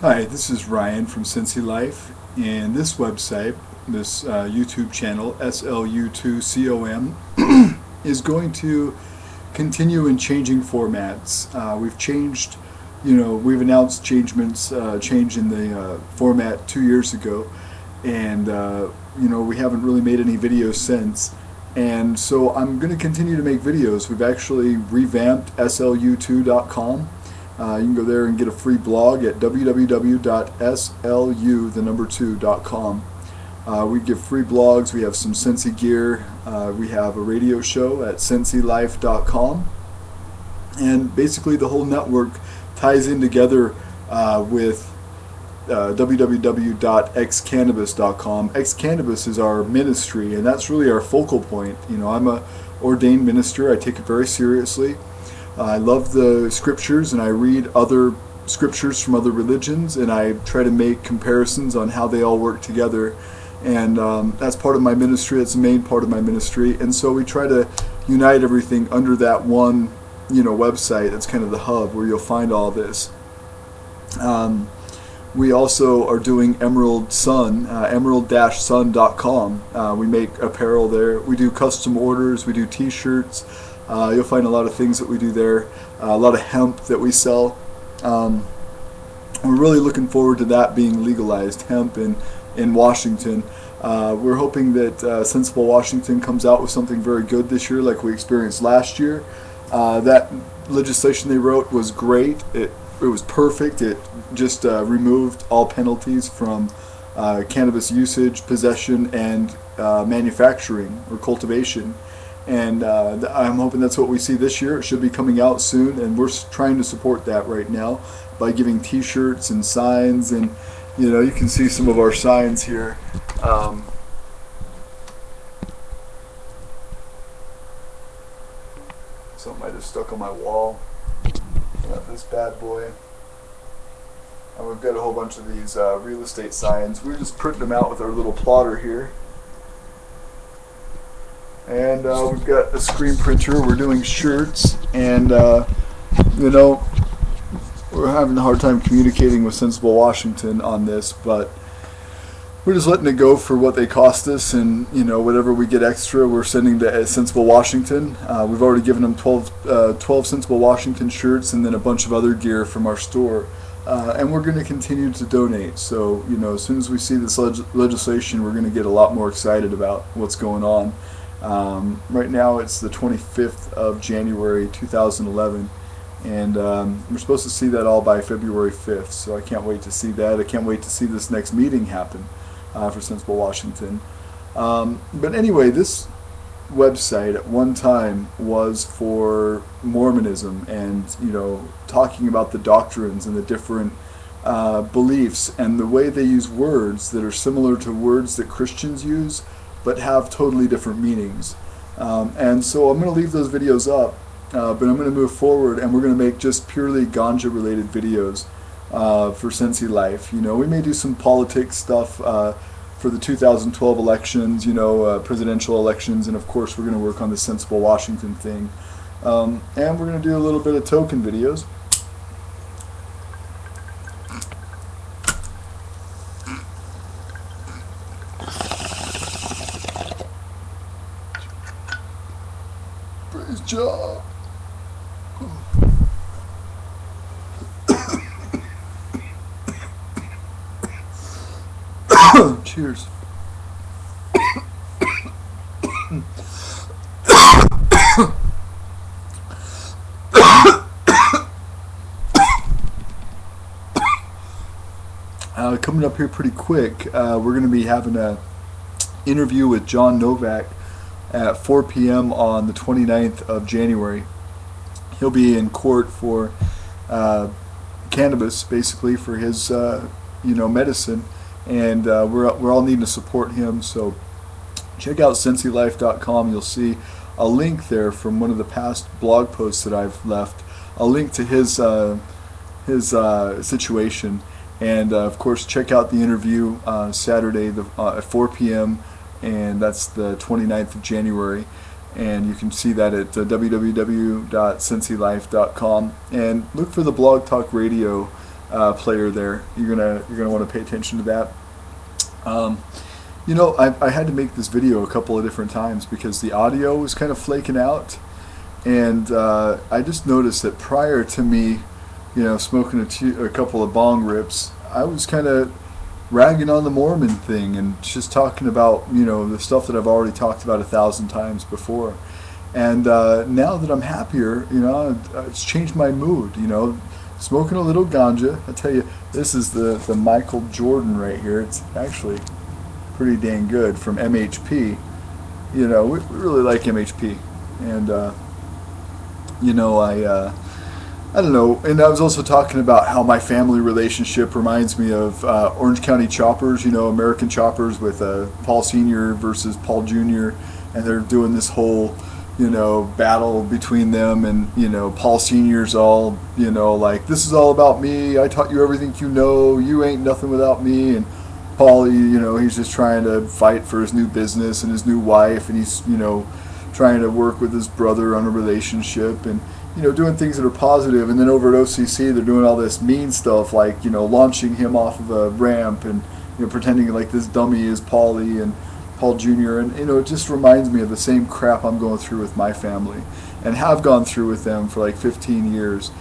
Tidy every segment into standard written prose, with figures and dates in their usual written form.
Hi, this is Ryan from Sensi Life, and this website, this YouTube channel, SLU2COM, is going to continue in changing formats. We've changed, we've announced change in the format 2 years ago, and we haven't really made any videos since. And so I'm going to continue to make videos. We've actually revamped SLU2.com. You can go there and get a free blog at www.slu2.com. We give free blogs. We have some Sensi gear. We have a radio show at sensilife.com. And basically the whole network ties in together with www.xcannabis.com. Xcannabis is our ministry, and that's really our focal point. I'm a ordained minister. I take it very seriously. I love the scriptures, and I read other scriptures from other religions, and I try to make comparisons on how they all work together. And that's part of my ministry. That's the main part of my ministry. And so we try to unite everything under that one, website. That's kind of the hub where you'll find all this. We also are doing Emerald Sun, emerald-sun.com. We make apparel there. We do custom orders. We do t-shirts. You'll find a lot of things that we do there. A lot of hemp that we sell. We're really looking forward to that being legalized, hemp in Washington. We're hoping that Sensible Washington comes out with something very good this year, like we experienced last year. That legislation they wrote was great. It was perfect. It just removed all penalties from cannabis usage, possession, and manufacturing or cultivation. And I'm hoping that's what we see this year. It should be coming out soon, and we're trying to support that right now by giving t-shirts and signs. And you can see some of our signs here. Something I just stuck on my wall. Got this bad boy. And we've got a whole bunch of these real estate signs. We're just printing them out with our little plotter here. And we've got a screen printer. We're doing shirts, and we're having a hard time communicating with Sensible Washington on this, but we're just letting it go for what they cost us, and whatever we get extra, we're sending to Sensible Washington. We've already given them 12 Sensible Washington shirts, and then a bunch of other gear from our store. And we're going to continue to donate. So as soon as we see this legislation, we're going to get a lot more excited about what's going on. Right now it's the 25th of January 2011, and we're supposed to see that all by February 5th, so I can't wait to see that. I can't wait to see this next meeting happen for Sensible Washington. But anyway, this website at one time was for Mormonism, and talking about the doctrines and the different beliefs and the way they use words that are similar to words that Christians use but have totally different meanings. And so I'm going to leave those videos up, but I'm going to move forward, and we're going to make just purely ganja related videos for Sensi Life. We may do some politics stuff for the 2012 elections, presidential elections, and of course we're going to work on the Sensible Washington thing. And we're going to do a little bit of token videos. Praise job. Cheers. Coming up here pretty quick, we're going to be having an interview with John Novak at 4 p.m. on the 29th of January. He'll be in court for cannabis, basically, for his medicine, and we're all needing to support him. So check out sensilife.com. You'll see a link there from one of the past blog posts that I've left, a link to his situation. And of course, check out the interview Saturday at 4 p.m. and that's the 29th of January. And you can see that at www.sensilife.com. And look for the Blog Talk Radio player there. You're gonna want to pay attention to that. You know, I had to make this video a couple of different times because the audio was kind of flaking out, and I just noticed that prior to me, you know, smoking a couple of bong rips, I was kind of ragging on the Mormon thing and just talking about, you know, the stuff that I've already talked about 1,000 times before. And now that I'm happier, you know, it's changed my mood, you know. Smoking a little ganja. I tell you, this is the Michael Jordan right here. It's actually pretty dang good from MHP. You know, we really like MHP. And, you know, I don't know. And I was also talking about how my family relationship reminds me of Orange County Choppers, you know, American Choppers with Paul Sr. versus Paul Jr. And they're doing this whole, you know, battle between them, and, you know, Paul Sr.'s all, you know, like, this is all about me, I taught you everything you know, you ain't nothing without me. And Paul, you know, he's just trying to fight for his new business and his new wife, and he's, you know, trying to work with his brother on a relationship, and, you know, doing things that are positive. And then over at OCC, they're doing all this mean stuff, like, you know, launching him off of a ramp and, you know, pretending like this dummy is Paulie and Paul Jr. And, you know, it just reminds me of the same crap I'm going through with my family and have gone through with them for like 15 years,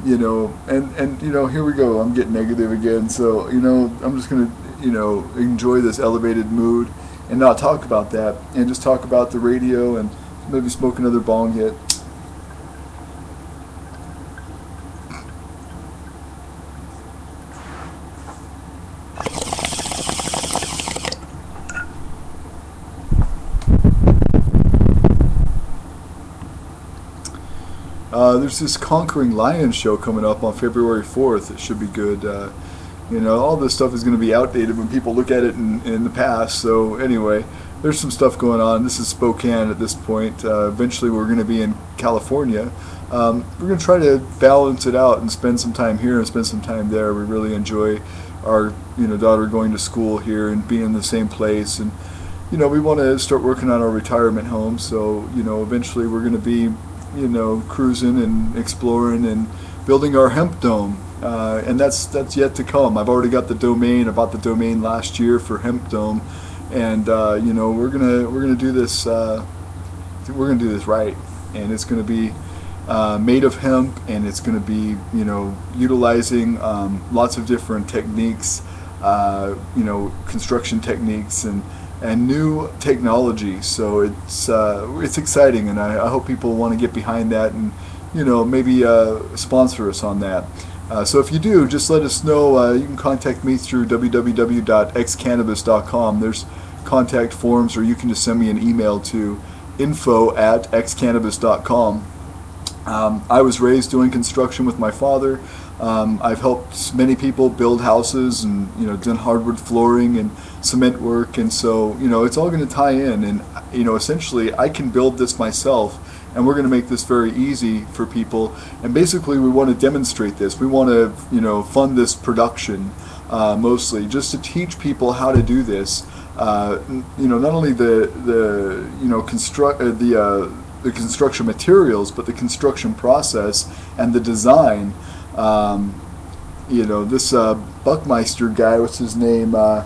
you know. And you know, here we go, I'm getting negative again. So, you know, I'm just going to, you know, enjoy this elevated mood and not talk about that and just talk about the radio and maybe smoke another bong hit. There's this Conquering Lion show coming up on February 4th. It should be good. You know, all this stuff is going to be outdated when people look at it in the past. So anyway, there's some stuff going on. This is Spokane at this point. Eventually we're going to be in California. We're going to try to balance it out and spend some time here and spend some time there. We really enjoy our, you know, daughter going to school here and being in the same place. And, you know, we want to start working on our retirement home. So, you know, eventually we're going to be, you know, cruising and exploring and building our hemp dome, and that's yet to come. I've already got the domain. I bought the domain last year for hemp dome, and you know, we're gonna do this. We're gonna do this right, and it's gonna be made of hemp, and it's gonna be, you know, utilizing lots of different techniques, you know, construction techniques and new technology. So it's exciting, and I hope people want to get behind that and, you know, maybe sponsor us on that. So if you do, just let us know. You can contact me through www.xcannabis.com. There's contact forms, or you can just send me an email to info@xcannabis.com. I was raised doing construction with my father. I've helped many people build houses and, you know, done hardwood flooring and cement work, and so, you know, it's all going to tie in. And, you know, essentially I can build this myself, and we're going to make this very easy for people. And basically we want to demonstrate this. We want to, you know, fund this production mostly just to teach people how to do this. You know, not only the you know, the construction materials, but the construction process and the design. You know, this Buckmeister guy, what's his name? Now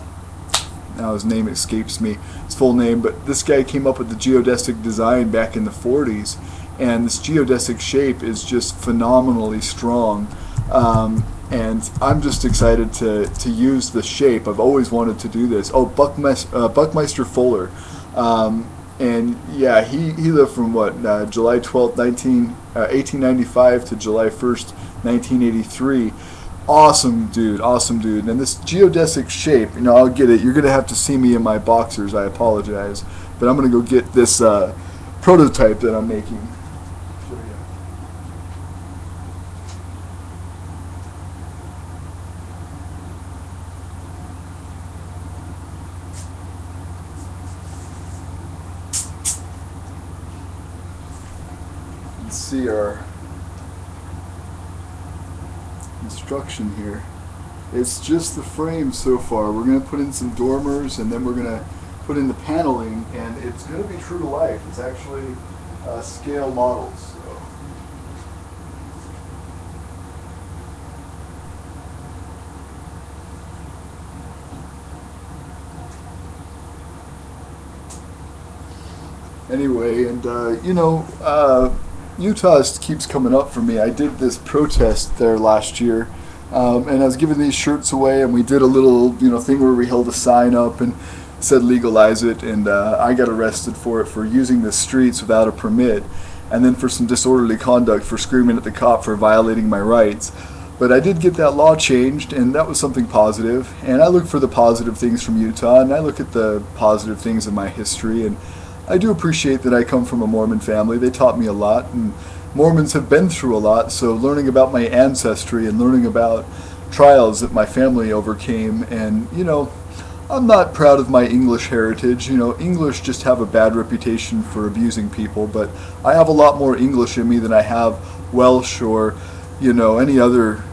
his name escapes me, his full name, but this guy came up with the geodesic design back in the 40s, and this geodesic shape is just phenomenally strong. And I'm just excited to use the shape. I've always wanted to do this. Oh, Buckmeister Fuller. And yeah, he lived from what, July 12th, 1895 to July 1st, 1983. Awesome dude. And this geodesic shape, you know, I'll get it. You're going to have to see me in my boxers. I apologize. But I'm going to go get this prototype that I'm making. Show you. Let's see our construction here. It's just the frame so far. We're going to put in some dormers, and then we're going to put in the paneling, and it's going to be true to life. It's actually scale models. So. Anyway, and Utah keeps coming up for me. I did this protest there last year, and I was giving these shirts away, and we did a little thing where we held a sign up and said legalize it, and I got arrested for it for using the streets without a permit, and then for some disorderly conduct for screaming at the cop for violating my rights. But I did get that law changed, and that was something positive. And I look for the positive things from Utah, and I look at the positive things in my history, and I do appreciate that I come from a Mormon family. They taught me a lot, and Mormons have been through a lot, so learning about my ancestry and learning about trials that my family overcame, and I'm not proud of my English heritage. English just have a bad reputation for abusing people, but I have a lot more English in me than I have Welsh or any other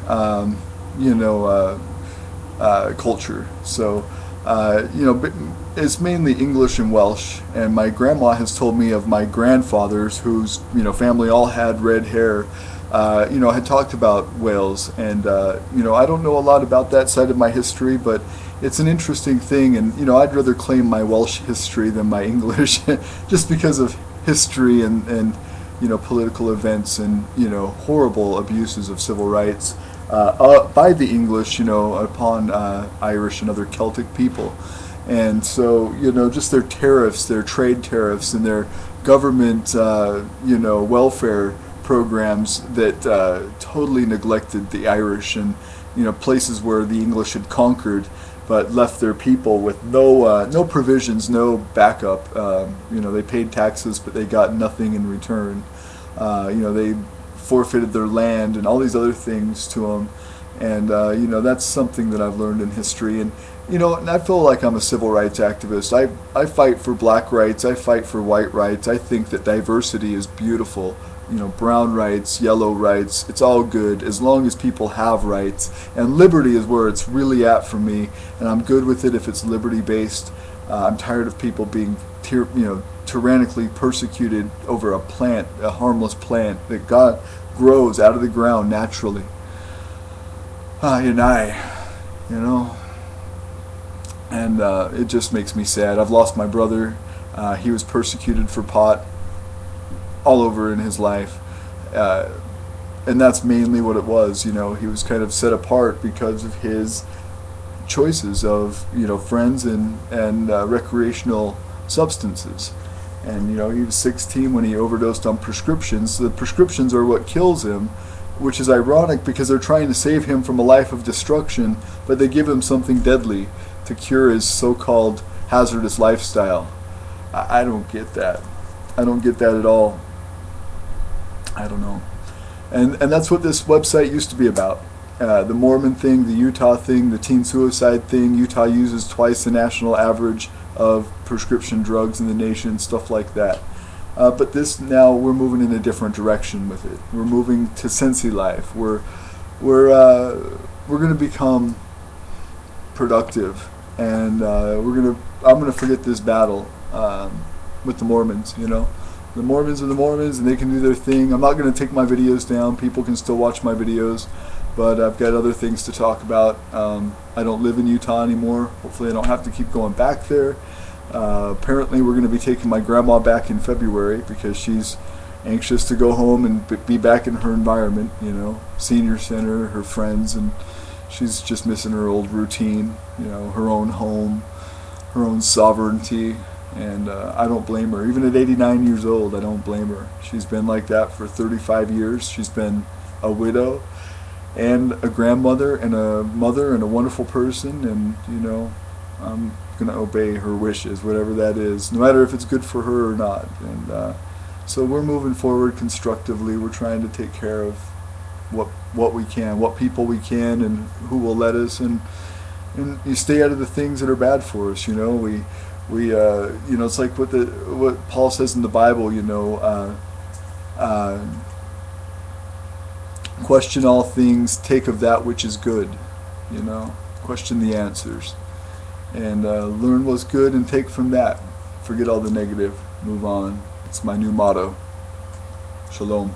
culture. So it's mainly English and Welsh. And my grandma has told me of my grandfathers whose family all had red hair. Had talked about Wales, and I don't know a lot about that side of my history, but it's an interesting thing. And I'd rather claim my Welsh history than my English, just because of history and political events and horrible abuses of civil rights by the English upon Irish and other Celtic people. And so just their tariffs, their trade tariffs, and their government welfare programs that totally neglected the Irish, and places where the English had conquered but left their people with no provisions, no backup. They paid taxes, but they got nothing in return. They forfeited their land and all these other things to them. And that's something that I've learned in history. And and I feel like I'm a civil rights activist. I fight for black rights. I fight for white rights. I think that diversity is beautiful. Brown rights, yellow rights, it's all good as long as people have rights. And liberty is where it's really at for me, and I'm good with it if it's liberty based. I'm tired of people being tyrannically persecuted over a plant, a harmless plant that God grows out of the ground naturally. And it just makes me sad. I've lost my brother. He was persecuted for pot all over in his life, and that's mainly what it was. He was kind of set apart because of his choices of friends and recreational substances. And he was 16 when he overdosed on prescriptions. The prescriptions are what kills him, which is ironic because they're trying to save him from a life of destruction, but they give him something deadly to cure his so-called hazardous lifestyle. I don't get that. I don't get that at all. I don't know. And that's what this website used to be about. The Mormon thing, the Utah thing, the teen suicide thing. Utah uses twice the national average of prescription drugs in the nation, stuff like that. But now we're moving in a different direction with it. We're moving to Sensi Life. We're going to become productive, and I'm going to forget this battle with the Mormons. The Mormons are the Mormons, and they can do their thing. I'm not going to take my videos down. People can still watch my videos, but I've got other things to talk about. I don't live in Utah anymore. Hopefully I don't have to keep going back there. Apparently we're going to be taking my grandma back in February because she's anxious to go home and be back in her environment, senior center, her friends, and she's just missing her old routine, her own home, her own sovereignty. And I don't blame her. Even at 89 years old, I don't blame her. She's been like that for 35 years. She's been a widow and a grandmother and a mother and a wonderful person. And, I'm going to obey her wishes, whatever that is, no matter if it's good for her or not. And so we're moving forward constructively. We're trying to take care of what we can, what people we can, and who will let us. And you stay out of the things that are bad for us. We it's like what Paul says in the Bible, question all things, take of that which is good, question the answers, and learn what's good and take from that. Forget all the negative, move on. It's my new motto. Shalom.